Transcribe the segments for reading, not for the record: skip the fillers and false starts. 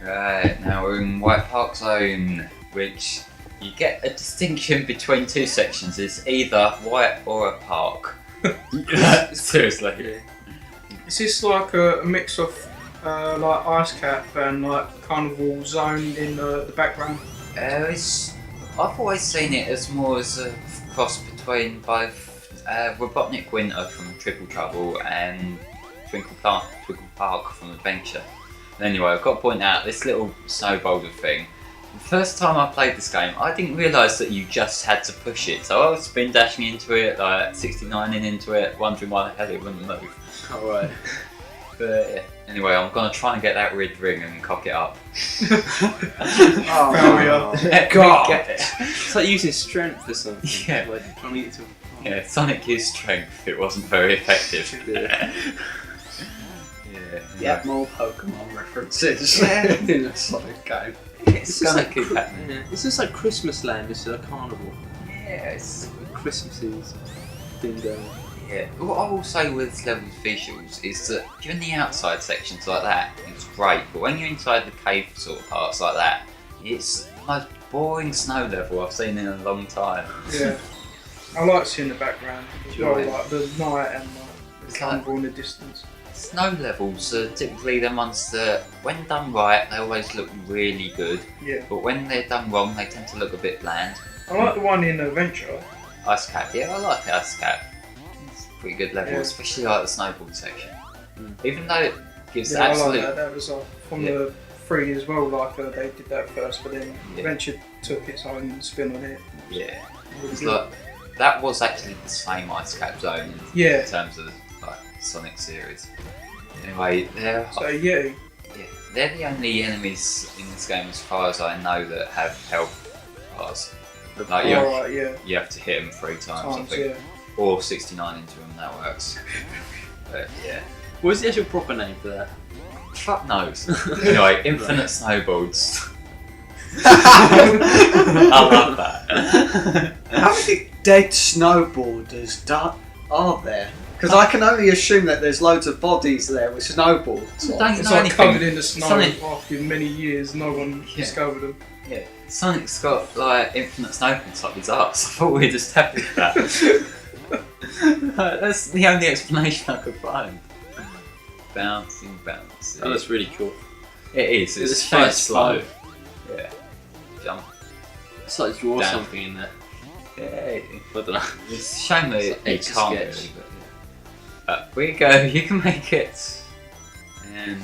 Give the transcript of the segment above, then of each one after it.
Right, now we're in White Park Zone, which you get a distinction between two sections. It's either white or a park. Seriously. Yeah. Is this like a mix of like Ice Cap and like Carnival Zone in the background? I've always seen it as more as a cross between both Robotnik Winter from Triple Trouble and Twinkle Park from Adventure. And anyway, I've got to point out this little snow boulder thing. The first time I played this game, I didn't realise that you just had to push it. So I was spin dashing into it, like 69ing into it, wondering why the hell it wouldn't move. Alright. But yeah. Anyway, I'm going to try and get that red ring and cock it up. Oh, God! It's like using strength or something. Yeah. Like trying to get to. Yeah, Sonic used strength. It wasn't very effective. Yeah, more Pokemon references Yeah. in a Sonic game. It's going to keep happening. Yeah. It's just like Christmas Land instead of Carnival. Yeah, it's... Christmases thing going. Yeah. What I will say with level visuals is that during the outside sections like that, it's great, but when you're inside the cave sort of parts like that, it's the most boring snow level I've seen in a long time. Yeah. I like seeing the background as well, Right. like the night and the It's carnival in the distance. Snow levels are typically the ones that, when done right, they always look really good, Yeah. but when they're done wrong, they tend to look a bit bland. I like the one in Adventure. Ice Cap, yeah, I like Ice Cap. It's a pretty good level, Yeah. especially like the snowboard section. Mm. Even though it gives Yeah, I absolute... like that. That was from the 3 as well, like they did that first, but then Yeah. Adventure took its own spin on it. Yeah. Really It's good. like, that was actually the same Ice Cap zone Yeah. in terms of like Sonic series. Anyway, they're So yeah, they're the only enemies in this game, as far as I know, that have health bars. Like alright, yeah. you have to hit them 3 times, I think, Yeah. or 69 into them. That works. But yeah, What's the actual proper name for that? fuck knows. Anyway, infinite snowballs. I love that. How many dead snowboarders are there? Because I can only assume that there's loads of bodies there with snowboards. Don't It's know like anything. covered in the snow Sonic- after many years. No one Yeah. discovered them. Yeah, Sonic's got like infinite snowballs up his arse. I thought we'd established that. That's the only explanation I could find. Bouncing. Oh, that's really cool. It is. It's It's quite fast, slow. slow. Yeah. Jump. It's like draw Damn. something in there. Yeah. I don't know. It's a shame that It's like it Etch a can't Sketch. really, but yeah. Up we go. You can make it. And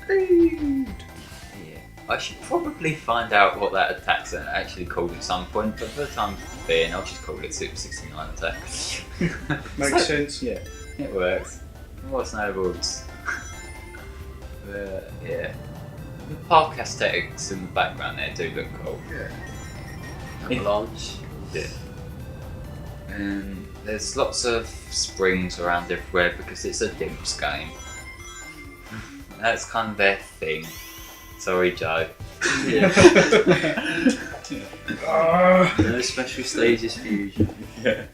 yeah, I should probably find out what that attack's actually called at some point. But for the time being, I'll just call it Super 69 attack. Makes sense. Yeah, it works. More snowballs. But yeah, the park aesthetics in the background there do look cool. Avalanche. Yeah. And there's lots of springs around everywhere because it's a dimps game. That's kind of their thing. Sorry, Joe. Yeah. Ah. No special stages for you. Yeah.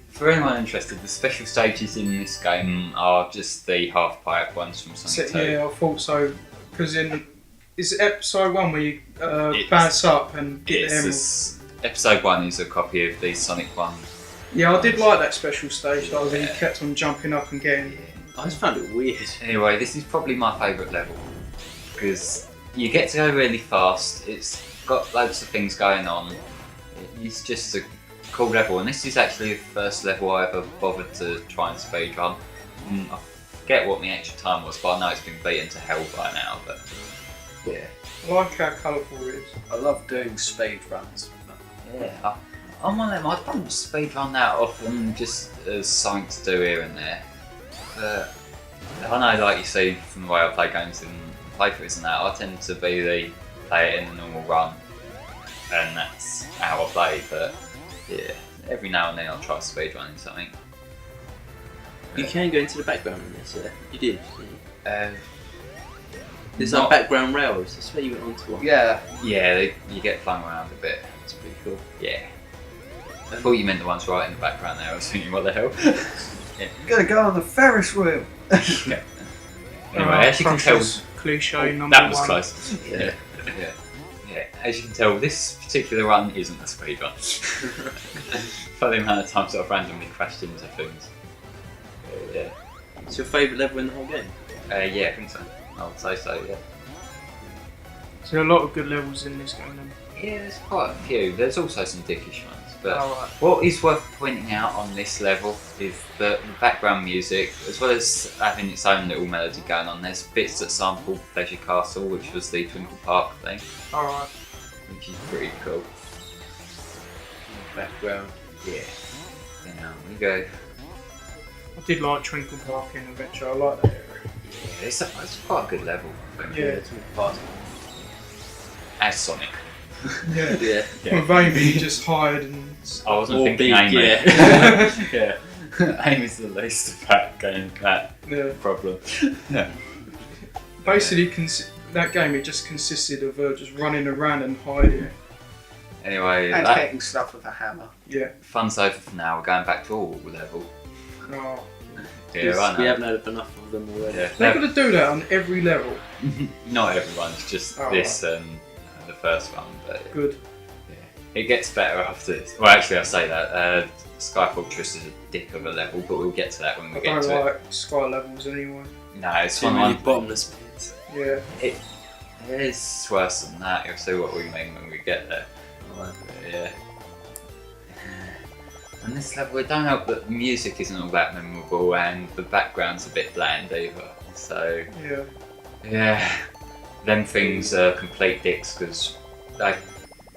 For anyone interested, the special stages in this game are just the half-pipe ones from Sonic 2. Yeah, I thought so. Because is it episode 1 where you It's- bounce up and get the It's emerald? this, episode 1 is a copy of the Sonic 1. Yeah, I did like that special stage though, where you Yeah. kept on jumping up and getting. I just found it weird. Anyway, this is probably my favourite level because you get to go really fast. It's got loads of things going on. It's just a cool level, and this is actually the first level I ever bothered to try and speedrun. I forget what my extra time was, but I know it's been beaten to hell by now. But yeah, I like how colourful it is. I love doing speed runs. yeah, I'm one of them. I don't speedrun that often, just as something to do here and there. But I know, like you see from the way I play games in playthroughs and that, I tend to be the play it in a normal run, and that's how I play. But yeah, every now and then I'll try speedrunning something. You can go into the background in this, yeah? You did. There's Not- like background rails. That's where you went onto one. Yeah. Yeah, you get flung around a bit. That's pretty cool. Yeah. I thought you meant the ones right in the background there. I was thinking, what the hell? You're gonna go on the Ferris wheel. Anyway, as you can tell, Crush's cliche number That was one. close. Yeah. As you can tell, this particular run isn't a speed run. For the amount of times I've randomly crashed into things. Yeah. What's your favourite level in the whole game? Yeah, I think so. I would say so, yeah. So a lot of good levels in this game then. Yeah, there's quite a few. There's also some dickish ones. But Alright. what is worth pointing out on this level is that the background music, as well as having its own little melody going on, there's bits that sample Pleasure Castle, which was the Twinkle Park thing, Alright. which is pretty cool. Background. Yeah. Now we go. I did like Twinkle Park in Adventure, I like that area. Yeah, it's quite a good level, I think. Yeah. It's all fast. As Sonic. Yeah. Yeah. With Amy just hide and... I wasn't Or thinking big, Amy. yeah. Yeah. Amy's the least of that game, that Yeah. problem. Yeah. Basically, that game, it just consisted of just running around and hiding. Anyway, And that hitting stuff with a hammer. Yeah. fun's over for now. We're going back to all level. Oh. Yeah, right We now. haven't had enough of them already. Yeah. They're going to do that on every level. Not everyone's, just Oh, this and the first one. But Good. yeah, it gets better after this. Well, actually, I'll say that. Sky Fortress is a dick of a level, but we'll get to that when we I get don't to it. like sky levels anyway. No, it's Too one many one. bottomless pits. Yeah. It's worse than that. You'll see what we mean when we get there. But yeah. And this level, it don't help that the music isn't all that memorable and the background's a bit bland either. So Yeah. yeah, them things are complete dicks because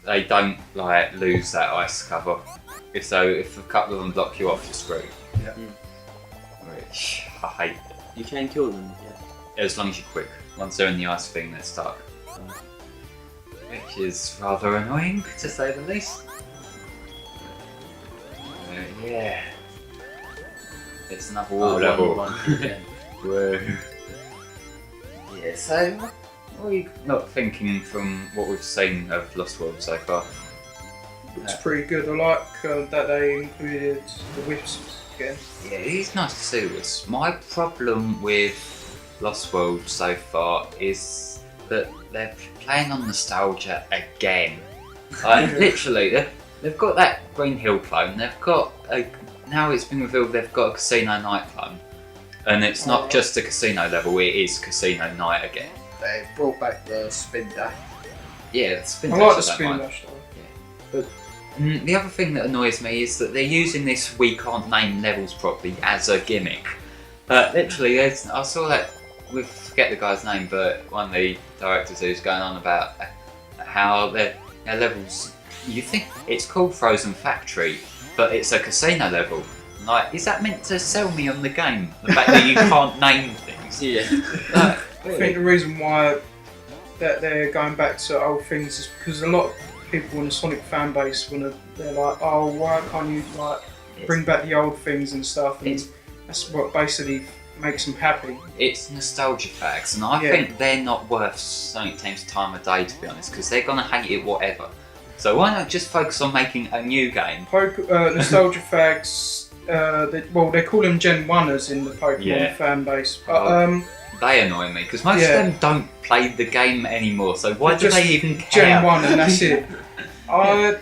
they don't like lose that ice cover. If a couple of them block you off, you're screwed. Yeah. Which I hate. You can kill them, yeah. As long as you're quick. Once they're in the ice thing, they're stuck. Which is rather annoying, to say the least. Yeah. It's another wall level. One, yeah. Whoa. Yeah, so what are you not thinking from what we've seen of Lost World so far? Looks pretty good. I like that they included the Wisps again. Yeah, it's nice to see this. My problem with Lost World so far is that they're playing on nostalgia again. Like, literally, they've got that Green Hill clone, they've got now it's been revealed they've got a Casino Night clone. And it's not just a casino level, it is Casino Night again. They brought back the spin dash. Yeah, the spin I like the dash, I don't spin mind. dash though. The other thing that annoys me is that they're using this we can't name levels properly as a gimmick. Literally, I saw that with, forget the guy's name, but one of the directors who's going on about how their levels, you think it's called Frozen Factory, but it's a casino level. Like, is that meant to sell me on the game? The fact that you can't name things? Yeah. I think the reason why that they're going back to old things is because a lot of people in the Sonic fan base they're like, oh, why can't you like bring back the old things and stuff? And that's what basically makes them happy. It's nostalgia facts, and I Yeah. think they're not worth Sonic Team's time of day, to be honest, because they're gonna hate it whatever. So why not just focus on making a new game? Nostalgia fags, they call them Gen 1ers in the Pokemon fan base. But They annoy me because most of them don't play the game anymore. So why do just they even care? Gen 1 and that's it. I'd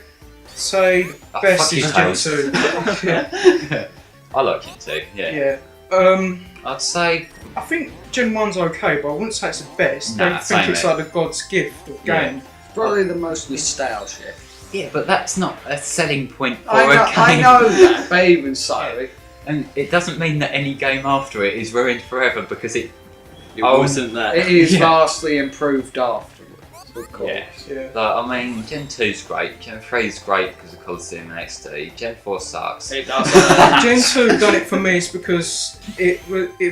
say the Oh, best fuck is you, Gen Tails. 2. Yeah. I like Gen 2, yeah. Yeah. I'd say I think Gen 1's okay, but I wouldn't say it's the best. Nah, I think same, it's mate. like the god's gift of Yeah. game. Probably the most nostalgic. yeah, but that's not a selling point for I a game. know that, but even so, And it doesn't mean that any game after it is ruined forever because it. It Oh, wasn't that. it is Yeah. vastly improved afterwards, of course. Yeah. Yeah. Like, I mean, Gen 2's great, Gen 3's great because of Coliseum and XD, Gen 4 sucks. It does. Gen 2 done it for me is because it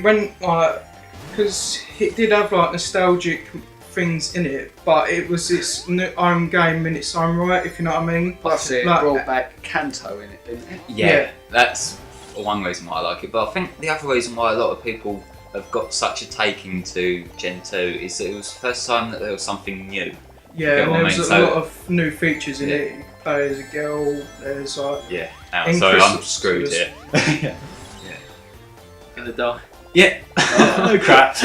went like, because it did have like nostalgic things in it, but it was its own game in its own right, if you know what I mean. Plus it Like- brought back Kanto in it, didn't it? Yeah, that's one reason why I like it. But I think the other reason why a lot of people have got such a taking to Gen 2 is that it was the first time that there was something new. Yeah, Get and what I there was mean? a So- lot of new features in Yeah. it. You play as a girl, there's like, Yeah. In So I'm Crystal- screwed here. Gonna die. Yeah. Oh crap.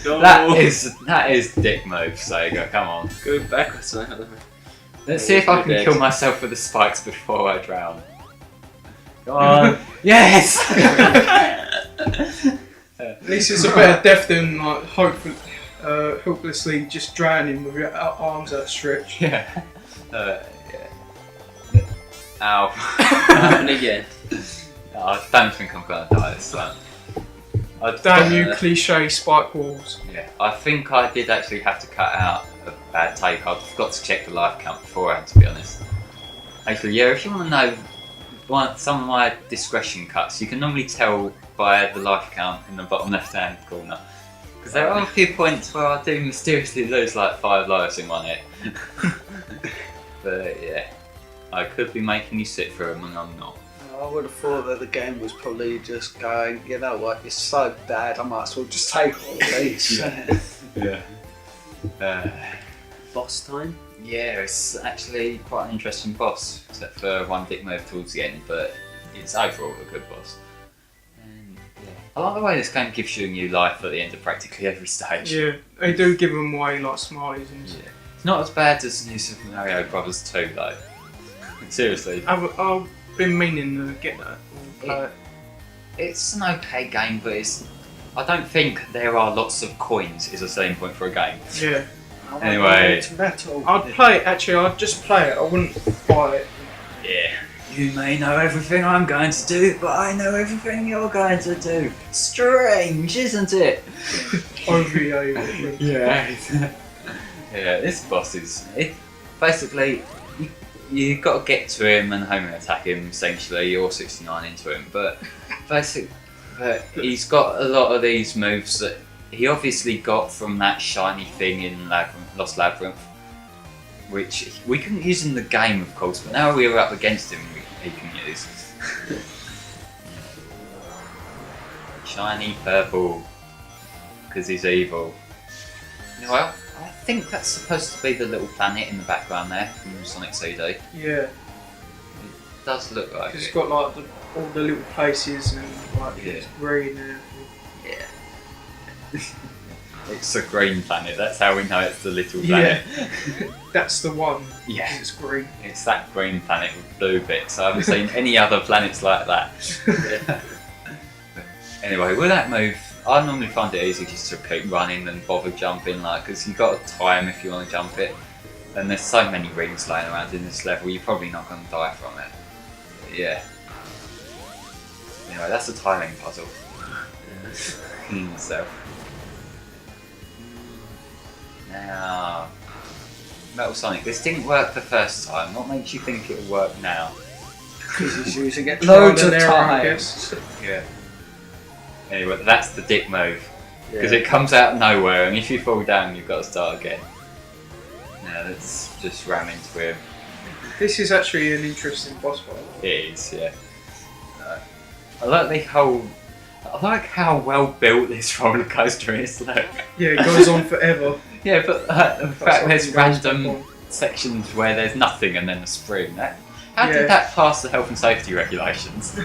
No. That is dick move, Sega. Come on. Go backwards. Let's see if I can kill myself with the spikes before I drown. Go on. Yes. At least it's a better death than like hopelessly just drowning with your arms outstretched. Yeah. Yeah. Ow. Happen again. I don't think I'm gonna die this time. Damn you, cliche spike walls. Yeah, I think I did actually have to cut out a bad take. I forgot to check the life count beforehand, to be honest. Actually, yeah, if you want to know some of my discretion cuts, you can normally tell by the life count in the bottom left-hand corner. Because there are a few points where I do mysteriously lose like 5 lives in one hit. But yeah, I could be making you sit through them and I'm not. I would have thought that the game was probably just going, you know what, it's so bad, I might as well just take all of these. Yeah. Boss time. Yeah, it's actually quite an interesting boss, except for one dick move towards the end, but it's overall a good boss. And yeah, I like the way this game gives you a new life at the end of practically every stage. Yeah, they do give them away like smileys and stuff. Yeah. It's not as bad as New Super Mario Bros. 2 though. Seriously. I've been meaning to get that. It's an okay game, but I don't think there are lots of coins is a selling point for a game. Yeah. Anyway. It's metal. I'd play it, actually, I'd just play it, I wouldn't buy it. Yeah. You may know everything I'm going to do, but I know everything you're going to do. Strange, isn't it? OVA. Yeah. Yeah, this boss is... basically, you got to get to him and home attack him, essentially, or 69 into him, but he's got a lot of these moves that he obviously got from that shiny thing in Lost Labyrinth, which we couldn't use in the game, of course, but now we're up against him, he can use. Shiny purple, because he's evil. Well, I think that's supposed to be the little planet in the background there from Sonic CD. Yeah. It does look like It's it. got like all the little places and like Yeah. it's green and Yeah. It's a green planet, that's how we know it's the little planet. that's the one. Yeah. 'Cause it's green. It's that green planet with blue bits. I haven't seen any other planets like that. Anyway, with that move, I normally find it easy just to keep running and bother jumping, like, because you've got to time if you want to jump it. And there's so many rings laying around in this level, you're probably not going to die from it. But yeah. Anyway, that's a timing puzzle. So. Now, Metal Sonic, this didn't work the first time. What makes you think it'll work now? Because he's using it loads of Trial and error, I times. guess. Yeah. Anyway, that's the dick move. Because Yeah. it comes out of nowhere, and if you fall down, you've got to start again. Now let's just ram into him. This is actually an interesting boss fight. It is, yeah. I like how well built this roller coaster is. Look. Yeah, it goes on forever. Yeah, but the That's fact what there's it goes random on. sections where there's nothing and then a spring. How Yeah. did that pass the health and safety regulations?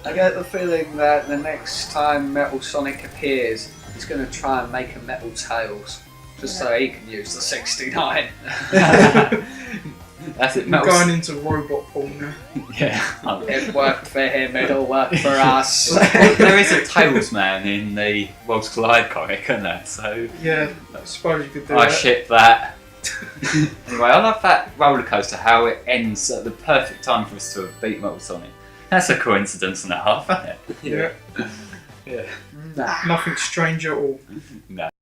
I get the feeling that the next time Metal Sonic appears, he's going to try and make a Metal Tails, just so he can use the 69. That's it. We're going into robot porn now. Yeah. It worked for him, it'll work for us. There is a Tails man in the Worlds Collide comic, isn't there? So Yeah, I suppose you could do I that. ship that. Anyway, I love that roller coaster. How it ends at the perfect time for us to have beat Metal Sonic. That's a coincidence and a half, isn't it? Yeah, Yeah. Nah. nothing strange at all. No.